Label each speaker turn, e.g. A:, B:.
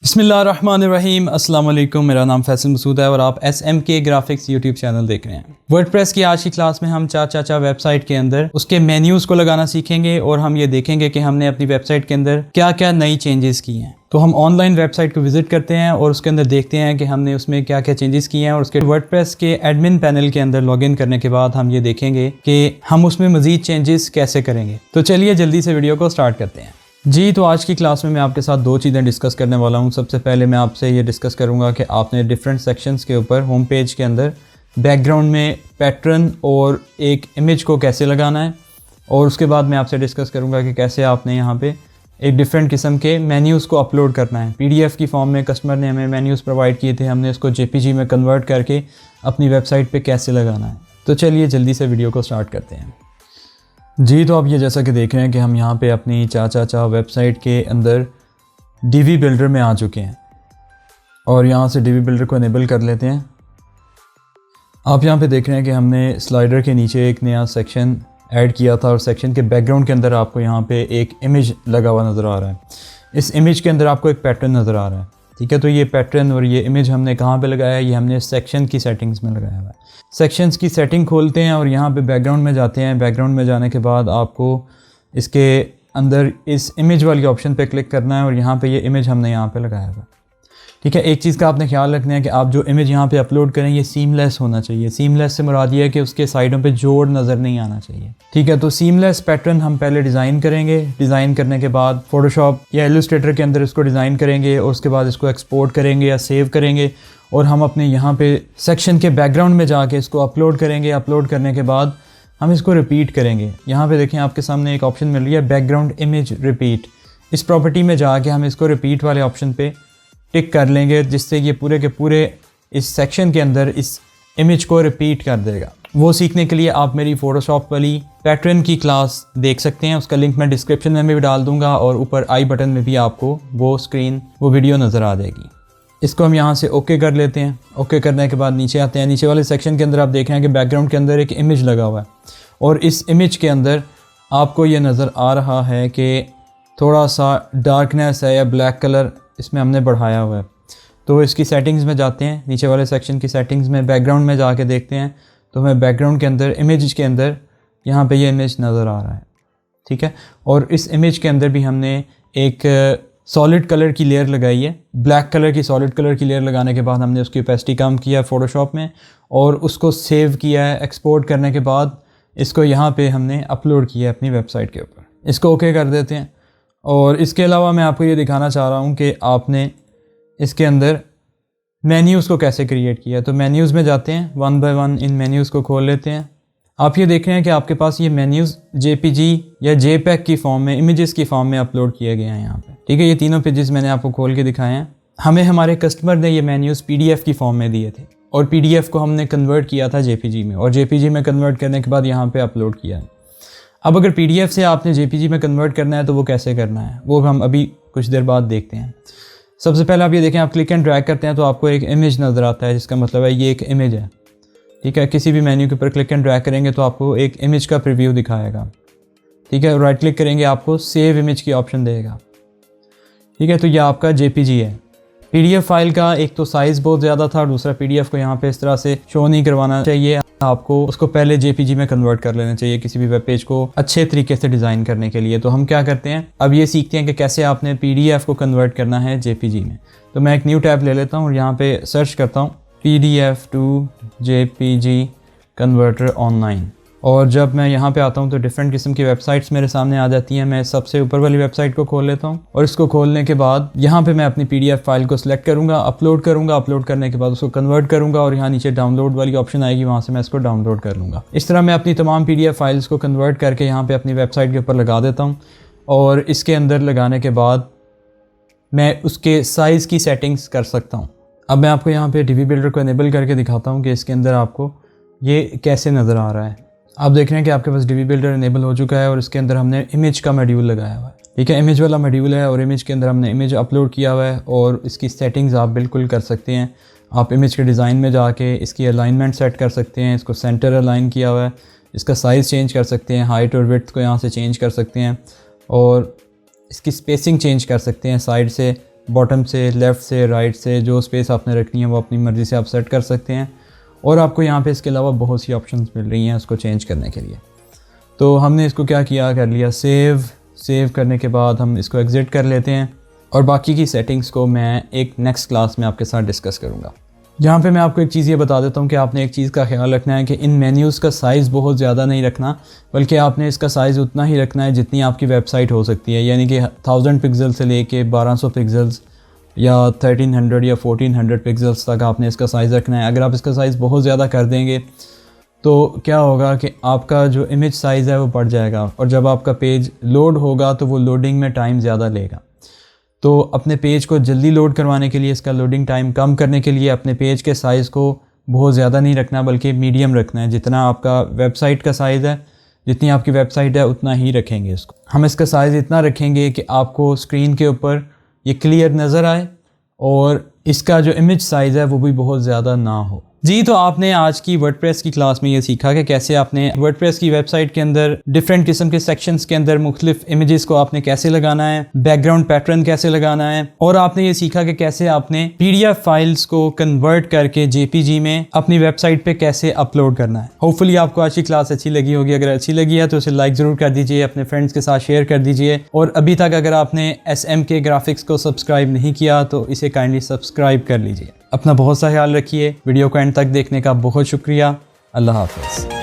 A: बिस्मिल्लाहिर्रहमानिर्रहीम अस्सलाम वालेकुम। मेरा नाम फैसल मसूद है और आप SMK ग्राफिक्स यूट्यूब चैनल देख रहे हैं। वर्डप्रेस की आज की क्लास में हम चाचा वेबसाइट के अंदर उसके मेन्यूज़ को लगाना सीखेंगे और हम ये देखेंगे कि हमने अपनी वेबसाइट के अंदर क्या क्या नई चेंजेस की हैं। तो हम ऑनलाइन वेबसाइट को विज़िट करते हैं और उसके अंदर देखते हैं कि हमने उसमें क्या क्या चेंजेस किए हैं और उसके वर्डप्रेस के एडमिन पैनल के अंदर लॉगिन करने के बाद हम ये देखेंगे कि हम उसमें मज़ीद चेंजेस कैसे करेंगे। तो चलिए जल्दी से वीडियो को स्टार्ट करते हैं। जी, तो आज की क्लास में मैं आपके साथ दो चीज़ें डिस्कस करने वाला हूँ। सबसे पहले मैं आपसे ये डिस्कस करूँगा कि आपने डिफरेंट सेक्शंस के ऊपर होम पेज के अंदर बैकग्राउंड में पैटर्न और एक इमेज को कैसे लगाना है, और उसके बाद मैं आपसे डिस्कस करूँगा कि कैसे आपने यहाँ पे एक डिफरेंट किस्म के मेन्यूज़ को अपलोड करना है। PDF की फॉर्म में कस्टमर ने हमें मेन्यूज़ प्रोवाइड किए थे, हमने उसको JPG में कन्वर्ट करके अपनी वेबसाइट पर कैसे लगाना है। तो चलिए जल्दी से वीडियो को स्टार्ट करते हैं। जी, तो आप ये जैसा कि देख रहे हैं कि हम यहाँ पे अपनी चाचा वेबसाइट के अंदर DV बिल्डर में आ चुके हैं और यहाँ से DV बिल्डर को इनेबल कर लेते हैं। आप यहाँ पे देख रहे हैं कि हमने स्लाइडर के नीचे एक नया सेक्शन ऐड किया था और सेक्शन के बैकग्राउंड के अंदर आपको यहाँ पे एक इमेज लगा हुआ नज़र आ रहा है। इस इमेज के अंदर आपको एक पैटर्न नज़र आ रहा है, ठीक है। तो ये पैटर्न और ये इमेज हमने कहाँ पे लगाया है? ये हमने सेक्शन की सेटिंग्स में लगाया हुआ है। सेक्शंस की सेटिंग खोलते हैं और यहाँ पे बैकग्राउंड में जाते हैं। बैकग्राउंड में जाने के बाद आपको इसके अंदर इस इमेज वाली ऑप्शन पे क्लिक करना है और यहाँ पे ये इमेज हमने यहाँ पे लगाया हुआ है, ठीक है। एक चीज़ का आपने ख्याल रखना है कि आप जो इमेज यहाँ पे अपलोड करें ये सीमलेस होना चाहिए। सीमलेस से मुराद ये है कि उसके साइडों पे जोड़ नज़र नहीं आना चाहिए, ठीक है। तो सीमलेस पैटर्न हम पहले डिज़ाइन करेंगे। डिज़ाइन करने के बाद फोटोशॉप या इलस्ट्रेटर के अंदर इसको डिज़ाइन करेंगे और उसके बाद इसको एक्सपोर्ट करेंगे या सेव करेंगे और हम अपने यहाँ पे सेक्शन के बैकग्राउंड में जाके इसको अपलोड करेंगे। अपलोड करने के बाद हम इसको रिपीट करेंगे। यहाँ पे देखें आपके सामने एक ऑप्शन मिल रही है बैकग्राउंड इमेज रिपीट। इस प्रॉपर्टी में जाके हम इसको रिपीट वाले ऑप्शन पे टिक कर लेंगे, जिससे ये पूरे के पूरे इस सेक्शन के अंदर इस इमेज को रिपीट कर देगा। वो सीखने के लिए आप मेरी फोटोशॉप वाली पैटर्न की क्लास देख सकते हैं, उसका लिंक मैं डिस्क्रिप्शन में भी डाल दूँगा और ऊपर आई बटन में भी आपको वो वीडियो नज़र आ जाएगी। इसको हम यहाँ से ओके कर लेते हैं। ओके करने के बाद नीचे आते हैं। नीचे वाले सेक्शन के अंदर आप देख रहे हैं कि बैकग्राउंड के अंदर एक इमेज लगा हुआ है और इस इमेज के अंदर आपको ये नज़र आ रहा है कि थोड़ा सा डार्कनेस है या ब्लैक कलर इसमें हमने बढ़ाया हुआ है। तो इसकी सेटिंग्स में जाते हैं, नीचे वाले सेक्शन की सेटिंग्स में बैकग्राउंड में जाके देखते हैं तो हमें बैकग्राउंड के अंदर इमेज के अंदर यहाँ पे ये इमेज नज़र आ रहा है, ठीक है। और इस इमेज के अंदर भी हमने एक सॉलिड कलर की लेयर लगाई है। ब्लैक कलर की सॉलिड कलर की लेयर लगाने के बाद हमने उसकी ओपेसिटी कम किया फ़ोटोशॉप में और उसको सेव किया है। एक्सपोर्ट करने के बाद इसको यहाँ पे हमने अपलोड किया है अपनी वेबसाइट के ऊपर। इसको ओके कर देते हैं। और इसके अलावा मैं आपको ये दिखाना चाह रहा हूँ कि आपने इसके अंदर मेन्यूज़ को कैसे क्रिएट किया। तो मेन्यूज़ में जाते हैं, one by one in menus को खोल लेते हैं। आप ये देख रहे हैं कि आपके पास ये मेन्यूज़ JPG या JPEG की फॉर्म में, इमेजेस की फॉर्म में अपलोड किए गए हैं यहाँ पे, ठीक है। ये तीनों पेजेस मैंने आपको खोल के दिखाए हैं। हमें हमारे कस्टमर ने ये मेन्यूज़ PDF की फॉर्म में दिए थे और PDF को हमने कन्वर्ट किया था JPG में और JPG में कन्वर्ट करने के बाद यहाँ पे अपलोड किया है। अब अगर PDF से आपने JPG में कन्वर्ट करना है तो वो कैसे करना है वो हम अभी कुछ देर बाद देखते हैं। सबसे पहले आप ये देखें, आप क्लिक एंड ड्रैग करते हैं तो आपको एक इमेज नज़र आता है, जिसका मतलब है ये एक इमेज है, ठीक है। किसी भी मेन्यू के ऊपर क्लिक एंड ड्रैग करेंगे तो आपको एक इमेज का प्रीव्यू दिखाएगा, ठीक है। राइट क्लिक करेंगे आपको सेव इमेज की ऑप्शन देगा, ठीक है। तो यह आपका JPG है। PDF फाइल का एक तो साइज़ बहुत ज़्यादा था और दूसरा PDF को यहाँ पे इस तरह से शो नहीं करवाना चाहिए। आपको उसको पहले JPG में कन्वर्ट कर लेना चाहिए किसी भी वेब पेज को अच्छे तरीके से डिज़ाइन करने के लिए। तो हम क्या करते हैं, अब ये सीखते हैं कि कैसे आपने PDF को कन्वर्ट करना है JPG में। तो मैं एक न्यू टैब ले लेता हूँ और यहाँ पे सर्च करता हूँ PDF to JPG converter online. और जब मैं यहाँ पे आता हूँ तो डिफरेंट किस्म की वेबसाइट्स मेरे सामने आ जाती हैं। मैं सबसे ऊपर वाली वेबसाइट को खोल लेता हूँ और इसको खोलने के बाद यहाँ पे मैं अपनी PDF फाइल को सिलेक्ट करूँगा, अपलोड करूँगा। अपलोड करने के बाद उसको कन्वर्ट करूँगा और यहाँ नीचे डाउनलोड वाली ऑप्शन आएगी, वहाँ से मैं इसको डाउनलोड कर लूँगा। इस तरह मैं अपनी तमाम PDF फाइल्स को कन्वर्ट करके यहाँ पर अपनी वेबसाइट के ऊपर लगा देता हूँ और इसके अंदर लगाने के बाद मैं उसके साइज़ की सेटिंग्स कर सकता हूँ। अब मैं आपको यहाँ पे DV बिल्डर को इनेबल करके दिखाता हूँ कि इसके अंदर आपको ये कैसे नज़र आ रहा है। आप देख रहे हैं कि आपके पास DV बिल्डर इनेबल हो चुका है और इसके अंदर हमने इमेज का मॉड्यूल लगाया हुआ है, ठीक है। इमेज वाला मॉड्यूल है और इमेज के अंदर हमने इमेज अपलोड किया हुआ है और इसकी सेटिंग्स आप बिल्कुल कर सकते हैं। आप इमेज के डिज़ाइन में जाके इसकी अलाइनमेंट सेट कर सकते हैं, इसको सेंटर अलाइन किया हुआ है, इसका साइज़ चेंज कर सकते हैं, हाइट और विड्थ को यहाँ से चेंज कर सकते हैं और इसकी स्पेसिंग चेंज कर सकते हैं साइड से बॉटम से, लेफ़्ट से, राइट से जो स्पेस आपने रखनी है वो अपनी मर्ज़ी से आप सेट कर सकते हैं। और आपको यहाँ पे इसके अलावा बहुत सी ऑप्शंस मिल रही हैं उसको चेंज करने के लिए। तो हमने इसको क्या किया, कर लिया सेव करने के बाद हम इसको एग्ज़िट कर लेते हैं और बाकी की सेटिंग्स को मैं एक नेक्स्ट क्लास में आपके साथ डिस्कस करूँगा। यहाँ पे मैं आपको एक चीज़ ये बता देता हूँ कि आपने एक चीज़ का ख्याल रखना है कि इन मेन्यूज़ का साइज़ बहुत ज़्यादा नहीं रखना, बल्कि आपने इसका साइज़ उतना ही रखना है जितनी आपकी वेबसाइट हो सकती है। यानी कि 1000 पिक्सल से लेके 1200 पिक्सल्स या 1300 या 1400 पिक्सल्स तक आपने इसका साइज़ रखना है। अगर आप इसका साइज़ बहुत ज़्यादा कर देंगे तो क्या होगा कि आपका जो इमेज साइज़ है वो बढ़ जाएगा और जब आपका पेज लोड होगा तो वो लोडिंग में टाइम ज़्यादा लेगा। तो अपने पेज को जल्दी लोड करवाने के लिए, इसका लोडिंग टाइम कम करने के लिए अपने पेज के साइज़ को बहुत ज़्यादा नहीं रखना बल्कि मीडियम रखना है। जितना आपका वेबसाइट का साइज़ है, जितनी आपकी वेबसाइट है उतना ही रखेंगे इसको। हम इसका साइज़ इतना रखेंगे कि आपको स्क्रीन के ऊपर ये क्लियर नज़र आए और इसका जो इमेज साइज़ है वो भी बहुत ज़्यादा ना हो। जी, तो आपने आज की वर्डप्रेस की क्लास में ये सीखा कि कैसे आपने वर्डप्रेस की वेबसाइट के अंदर डिफरेंट किस्म के सेक्शंस के अंदर मुख्तलिफ इमेजेस को आपने कैसे लगाना है, बैकग्राउंड पैटर्न कैसे लगाना है, और आपने ये सीखा कि कैसे आपने PDF फाइल्स को कन्वर्ट करके JPG में अपनी वेबसाइट पे कैसे अपलोड करना है। होपफुली आपको आज की क्लास अच्छी लगी होगी। अगर अच्छी लगी है तो उसे लाइक ज़रूर कर दीजिए, अपने फ्रेंड्स के साथ शेयर कर दीजिए, और अभी तक अगर आपने SMK ग्राफिक्स को सब्सक्राइब नहीं किया तो इसे काइंडली सब्सक्राइब कर लीजिए। अपना बहुत सा ख्याल रखिए। वीडियो को एंड तक देखने का बहुत शुक्रिया। अल्लाह हाफ़िज़।